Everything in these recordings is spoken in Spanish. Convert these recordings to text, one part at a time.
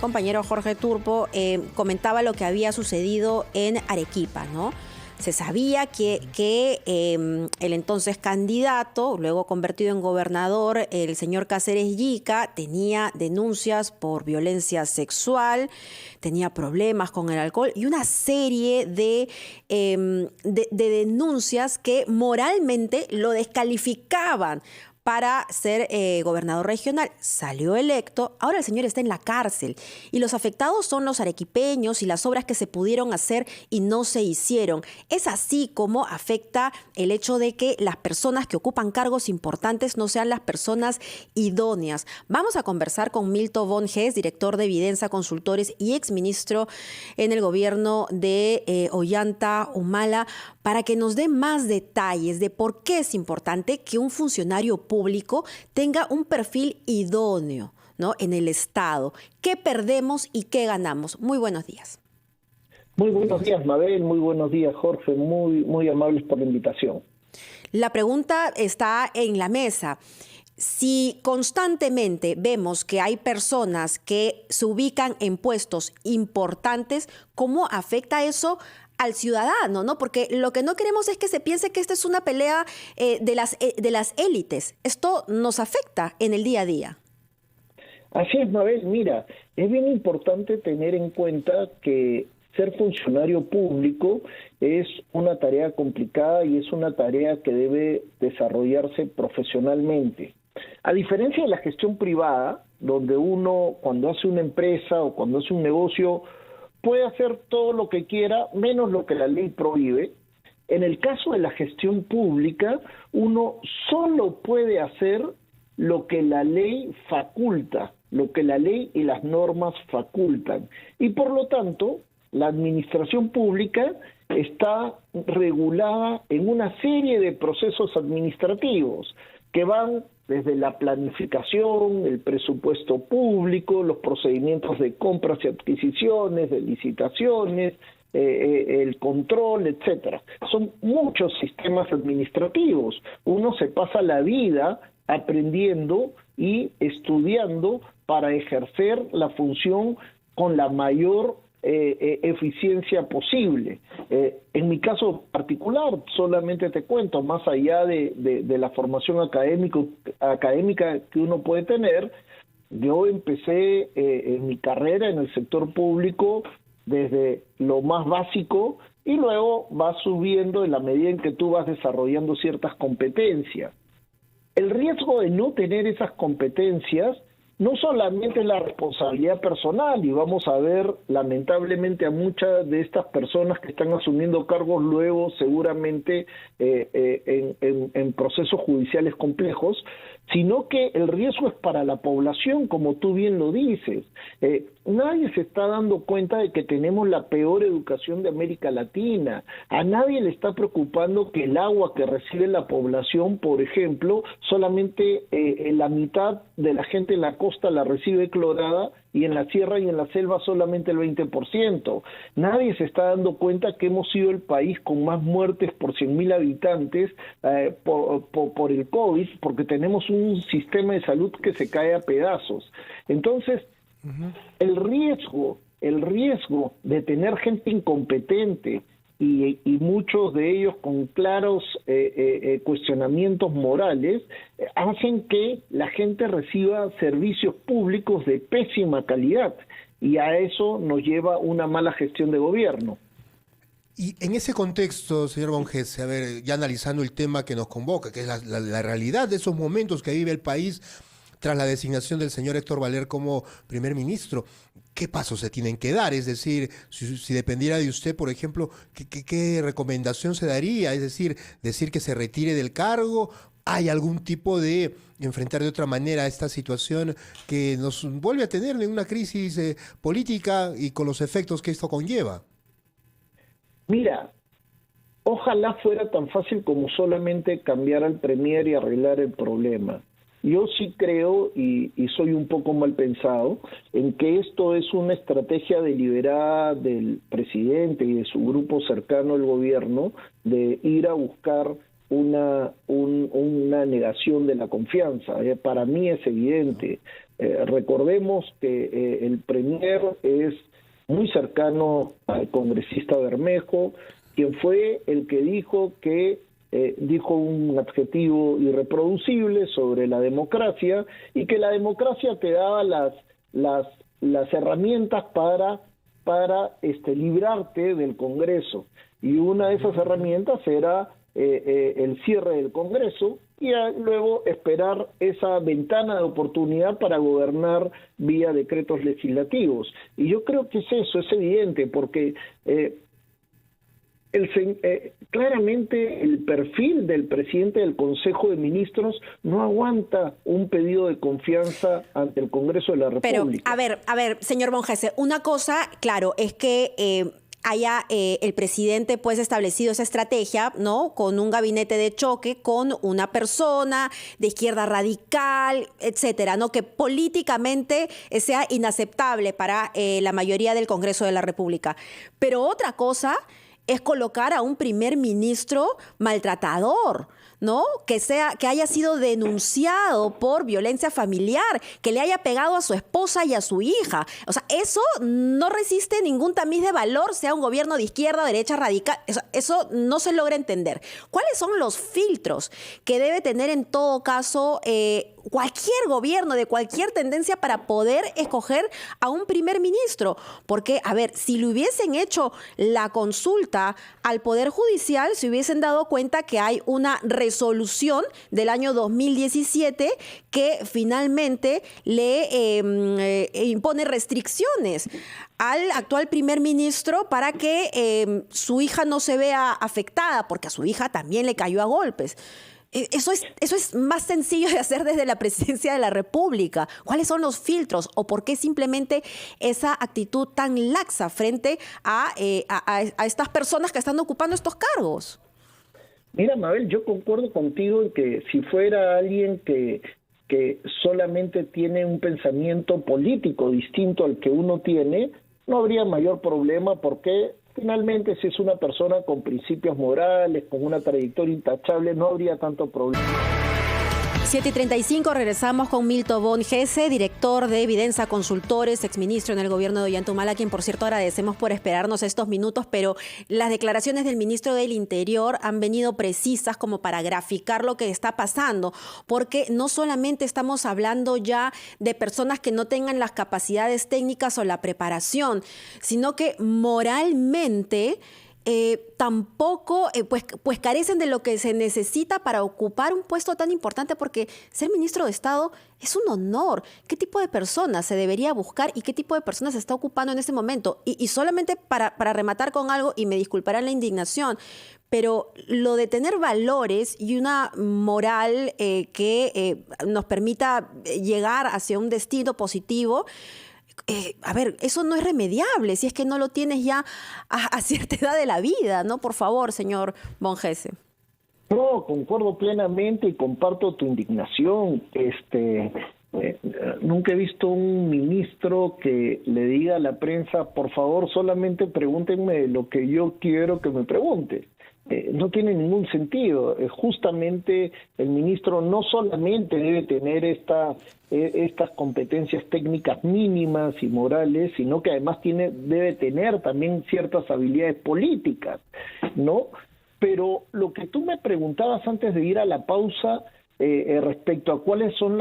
compañero Jorge Turpo comentaba lo que había sucedido en Arequipa, ¿no? Se sabía que el entonces candidato, luego convertido en gobernador, el señor Cáceres Yica, tenía denuncias por violencia sexual, tenía problemas con el alcohol y una serie de denuncias que moralmente lo descalificaban para ser gobernador regional. Salió electo, ahora el señor está en la cárcel y los afectados son los arequipeños y las obras que se pudieron hacer y no se hicieron. Es así como afecta el hecho de que las personas que ocupan cargos importantes no sean las personas idóneas. Vamos a conversar con Milton von Hess, director de Evidenza Consultores y exministro en el gobierno de Ollanta Humala, para que nos dé más detalles de por qué es importante que un funcionario público tenga un perfil idóneo, ¿no?, en el Estado. ¿Qué perdemos y qué ganamos? Muy buenos días. Muy buenos días, Mabel. Muy buenos días, Jorge. Muy amables por la invitación. La pregunta está en la mesa. Si constantemente vemos que hay personas que se ubican en puestos importantes, ¿cómo afecta eso al ciudadano, ¿no? Porque lo que no queremos es que se piense que esta es una pelea de las élites. Esto nos afecta en el día a día. Así es, Mabel. Mira, es bien importante tener en cuenta que ser funcionario público es una tarea complicada y es una tarea que debe desarrollarse profesionalmente. A diferencia de la gestión privada, donde uno cuando hace una empresa o cuando hace un negocio puede hacer todo lo que quiera, menos lo que la ley prohíbe. En el caso de la gestión pública, uno solo puede hacer lo que la ley faculta, lo que la ley y las normas facultan. Y por lo tanto, la administración pública está regulada en una serie de procesos administrativos que van desde la planificación, el presupuesto público, los procedimientos de compras y adquisiciones, de licitaciones, el control, etcétera. Son muchos sistemas administrativos. Uno se pasa la vida aprendiendo y estudiando para ejercer la función con la mayor eficiencia posible. En mi caso particular, solamente te cuento, más allá de la formación académica que uno puede tener, yo empecé en mi carrera en el sector público desde lo más básico y luego vas subiendo en la medida en que tú vas desarrollando ciertas competencias. El riesgo de no tener esas competencias no solamente es la responsabilidad personal, y vamos a ver lamentablemente a muchas de estas personas que están asumiendo cargos luego seguramente en procesos judiciales complejos, sino que el riesgo es para la población, como tú bien lo dices. Nadie se está dando cuenta de que tenemos la peor educación de América Latina. A nadie le está preocupando que el agua que recibe la población, por ejemplo, solamente la mitad de la gente en la costa la recibe clorada y en la sierra y en la selva solamente el 20%. Nadie se está dando cuenta que hemos sido el país con más muertes por 100.000 habitantes por el COVID, porque tenemos un sistema de salud que se cae a pedazos. Entonces, el riesgo de tener gente incompetente y muchos de ellos con claros cuestionamientos morales hacen que la gente reciba servicios públicos de pésima calidad, y a eso nos lleva una mala gestión de gobierno. Y en ese contexto, señor von Hess, a ver, ya analizando el tema que nos convoca, que es la realidad de esos momentos que vive el país tras la designación del señor Héctor Valer como primer ministro, ¿qué pasos se tienen que dar? Es decir, si dependiera de usted, por ejemplo, ¿qué recomendación se daría? Es decir que se retire del cargo. ¿Hay algún tipo de enfrentar de otra manera esta situación que nos vuelve a tener en una crisis política y con los efectos que esto conlleva? Mira, ojalá fuera tan fácil como solamente cambiar al premier y arreglar el problema. Yo sí creo, y soy un poco mal pensado, en que esto es una estrategia deliberada del presidente y de su grupo cercano al gobierno de ir a buscar una negación de la confianza. Para mí es evidente. Recordemos que el premier es muy cercano al congresista Bermejo, quien fue el que dijo un adjetivo irreproducible sobre la democracia y que la democracia te daba las herramientas para librarte del Congreso. Y una de esas herramientas era el cierre del Congreso y luego esperar esa ventana de oportunidad para gobernar vía decretos legislativos. Y yo creo que es eso, es evidente, porque claramente el perfil del presidente del Consejo de Ministros no aguanta un pedido de confianza ante el Congreso de la República. Pero, a ver, señor Monjese, una cosa, claro, es que haya el presidente pues establecido esa estrategia, ¿no? Con un gabinete de choque, con una persona de izquierda radical, etcétera, ¿no? Que políticamente sea inaceptable para la mayoría del Congreso de la República. Pero otra cosa es colocar a un primer ministro maltratador, ¿no? Que haya sido denunciado por violencia familiar, que le haya pegado a su esposa y a su hija. O sea, eso no resiste ningún tamiz de valor, sea un gobierno de izquierda o derecha radical. Eso no se logra entender. ¿Cuáles son los filtros que debe tener en todo caso cualquier gobierno de cualquier tendencia para poder escoger a un primer ministro? Porque, a ver, si le hubiesen hecho la consulta al Poder Judicial, se hubiesen dado cuenta que hay una resolución del año 2017 que finalmente le impone restricciones al actual primer ministro para que su hija no se vea afectada, porque a su hija también le cayó a golpes. Eso es más sencillo de hacer desde la presidencia de la República. ¿Cuáles son los filtros o por qué simplemente esa actitud tan laxa frente a estas personas que están ocupando estos cargos? Mira, Mabel, yo concuerdo contigo en que si fuera alguien que solamente tiene un pensamiento político distinto al que uno tiene, no habría mayor problema, porque finalmente, si es una persona con principios morales, con una trayectoria intachable, no habría tanto problema. 7:35, regresamos con Milton Bonjese, director de Evidenza Consultores, exministro en el gobierno de Ollanta Humala, a quien por cierto agradecemos por esperarnos estos minutos, pero las declaraciones del ministro del Interior han venido precisas como para graficar lo que está pasando, porque no solamente estamos hablando ya de personas que no tengan las capacidades técnicas o la preparación, sino que moralmente tampoco pues carecen de lo que se necesita para ocupar un puesto tan importante, porque ser ministro de Estado es un honor. ¿Qué tipo de personas se debería buscar y qué tipo de personas se está ocupando en este momento? Y solamente para rematar con algo, y me disculparán la indignación, pero lo de tener valores y una moral que nos permita llegar hacia un destino positivo, a ver, eso no es remediable si es que no lo tienes ya a cierta edad de la vida, ¿no? Por favor, señor Bonjese. No, concuerdo plenamente y comparto tu indignación. Nunca he visto un ministro que le diga a la prensa, por favor, solamente pregúntenme lo que yo quiero que me pregunte. No tiene ningún sentido. Justamente el ministro no solamente debe tener estas competencias técnicas mínimas y morales, sino que además debe tener también ciertas habilidades políticas, ¿no? Pero lo que tú me preguntabas antes de ir a la pausa, respecto a cuáles son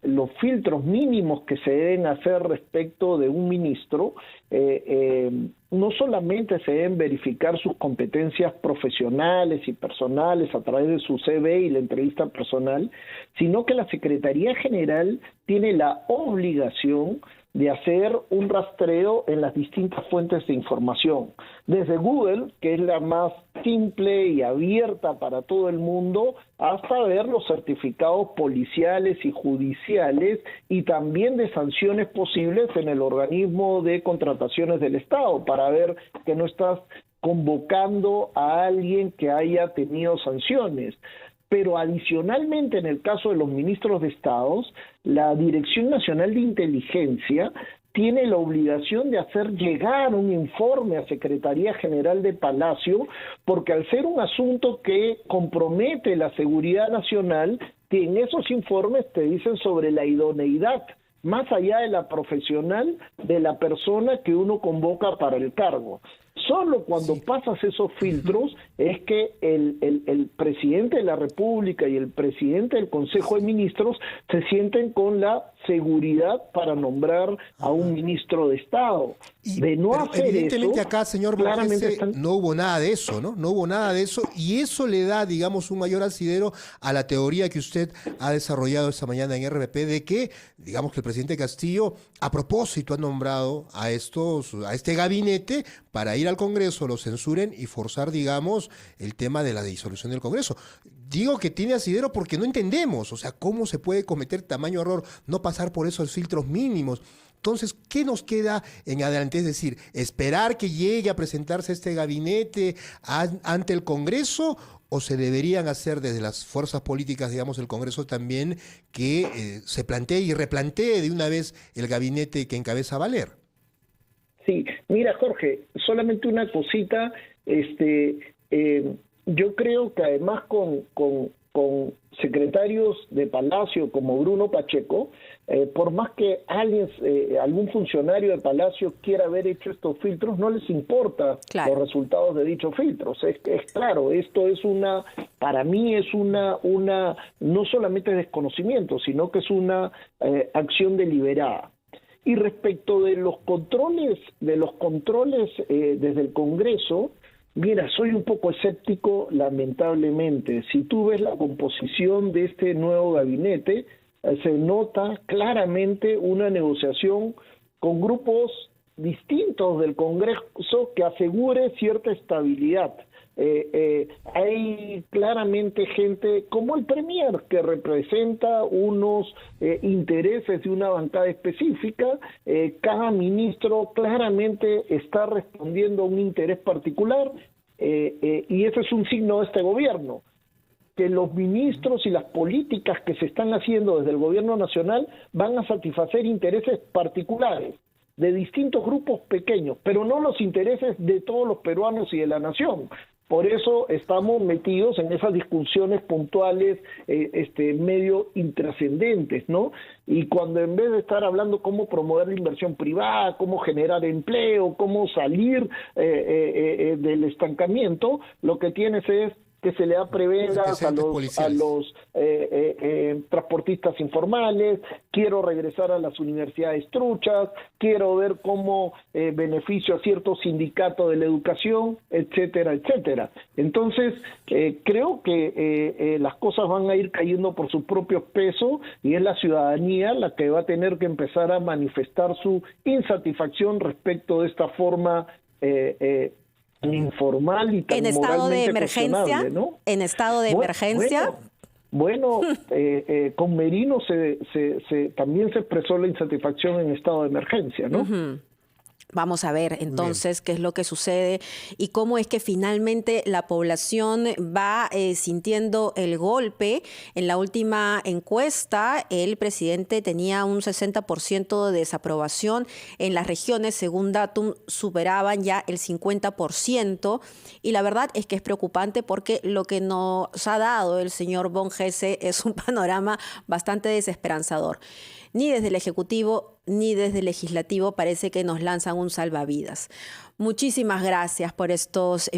los filtros mínimos que se deben hacer respecto de un ministro, no solamente se deben verificar sus competencias profesionales y personales a través de su CV y la entrevista personal, sino que la Secretaría General tiene la obligación de hacer un rastreo en las distintas fuentes de información, desde Google, que es la más simple y abierta para todo el mundo, hasta ver los certificados policiales y judiciales y también de sanciones posibles en el organismo de contrataciones del Estado, para ver que no estás convocando a alguien que haya tenido sanciones. Pero adicionalmente, en el caso de los ministros de Estado, la Dirección Nacional de Inteligencia tiene la obligación de hacer llegar un informe a Secretaría General de Palacio, porque al ser un asunto que compromete la seguridad nacional, en esos informes te dicen sobre la idoneidad, más allá de la profesional, de la persona que uno convoca para el cargo. Solo cuando pasas esos filtros es que el presidente de la República y el presidente del Consejo de Ministros se sienten con la seguridad para nombrar a un ministro de Estado. De no hacer evidentemente eso, acá, señor Borges, no hubo nada de eso, ¿no? No hubo nada de eso, y eso le da, digamos, un mayor asidero a la teoría que usted ha desarrollado esta mañana en RPP de que, digamos, que el presidente Castillo a propósito ha nombrado a este gabinete para ir al Congreso, lo censuren y forzar, digamos, el tema de la disolución del Congreso. Digo que tiene asidero porque no entendemos, o sea, cómo se puede cometer tamaño error, no pasar por esos filtros mínimos. Entonces, ¿qué nos queda en adelante? Es decir, ¿esperar que llegue a presentarse este gabinete ante el Congreso, o se deberían hacer desde las fuerzas políticas, digamos, el Congreso también, que se plantee y replantee de una vez el gabinete que encabeza Valer? Sí, mira, Jorge, solamente una cosita, yo creo que además con secretarios de Palacio como Bruno Pacheco, por más que algún funcionario de Palacio quiera haber hecho estos filtros, no les importa los resultados de dichos filtros. Es claro, esto es para mí es una no solamente desconocimiento, sino que es una acción deliberada. Y respecto de los controles desde el Congreso, mira, soy un poco escéptico, lamentablemente. Si tú ves la composición de este nuevo gabinete, se nota claramente una negociación con grupos distintos del Congreso que asegure cierta estabilidad. Hay claramente gente como el Premier que representa unos intereses de una bancada específica. Cada ministro claramente está respondiendo a un interés particular, y ese es un signo de este gobierno, que los ministros y las políticas que se están haciendo desde el gobierno nacional van a satisfacer intereses particulares de distintos grupos pequeños, pero no los intereses de todos los peruanos y de la nación. Por eso estamos metidos en esas discusiones puntuales, medio intrascendentes, ¿no? Y cuando en vez de estar hablando cómo promover la inversión privada, cómo generar empleo, cómo salir del estancamiento, lo que tienes es que se le da prebendas a los transportistas informales, quiero regresar a las universidades truchas, quiero ver cómo beneficio a ciertos sindicatos de la educación, etcétera, etcétera. Entonces, creo que las cosas van a ir cayendo por su propio peso, y es la ciudadanía la que va a tener que empezar a manifestar su insatisfacción respecto de esta forma informal y tan en estado de emergencia, ¿no? En estado de emergencia. Bueno, con Merino también se expresó la insatisfacción en estado de emergencia, ¿no? Vamos a ver entonces qué es lo que sucede y cómo es que finalmente la población va sintiendo el golpe. En la última encuesta, el presidente tenía un 60% de desaprobación. En las regiones, según Datum, superaban ya el 50%. Y la verdad es que es preocupante porque lo que nos ha dado el señor Borges es un panorama bastante desesperanzador. Ni desde el Ejecutivo ni desde el Legislativo parece que nos lanzan un salvavidas. Muchísimas gracias por estos